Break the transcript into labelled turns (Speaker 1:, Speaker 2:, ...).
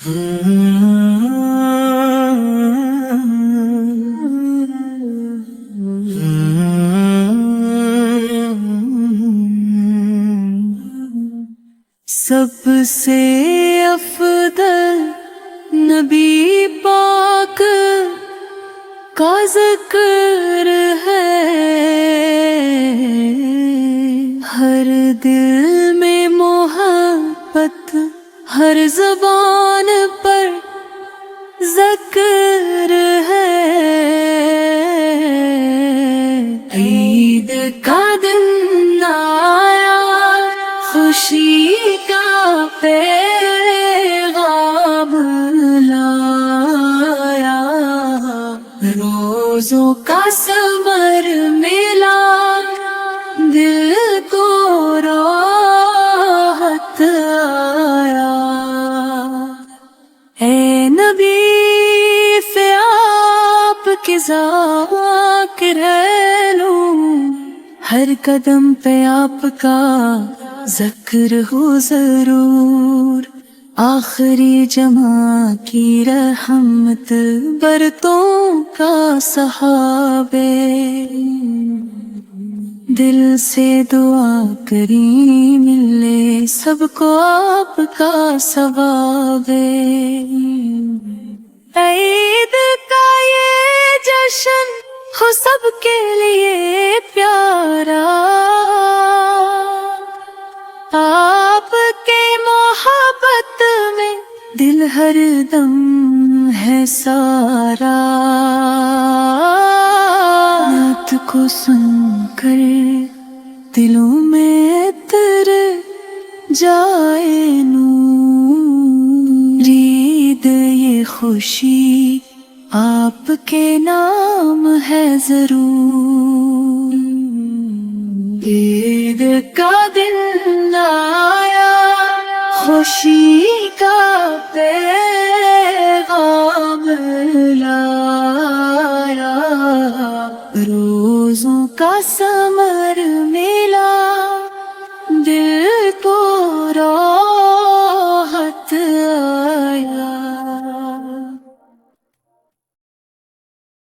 Speaker 1: سب سے افضل نبی پاک کا ذکر ہے، ہر دل میں محبت، ہر زبان پر ذکر ہے۔ عید کا دن آیا، خوشی کا پیغام لایا، روزوں کا ثمر ملا، دل کو راحت آیا۔ اے نبی پہ آپ کی ذاکر ہے لوں، ہر قدم پہ آپ کا ذکر ہو ضرور، آخری جماع کی رحمت برتوں کا صحابے، دل سے دعا کری ملے سب کو آپ کا ثواب۔ عید کا یہ جشن ہو سب کے لیے پیارا، آپ کے محبت میں دل ہر دم ہے سارا۔ نعت کو سن کر دلوں میں اتر جائے نور، عید یہ خوشی آپ کے نام ہے ضرور۔ عید کا دن آیا، خوشی کا پیغام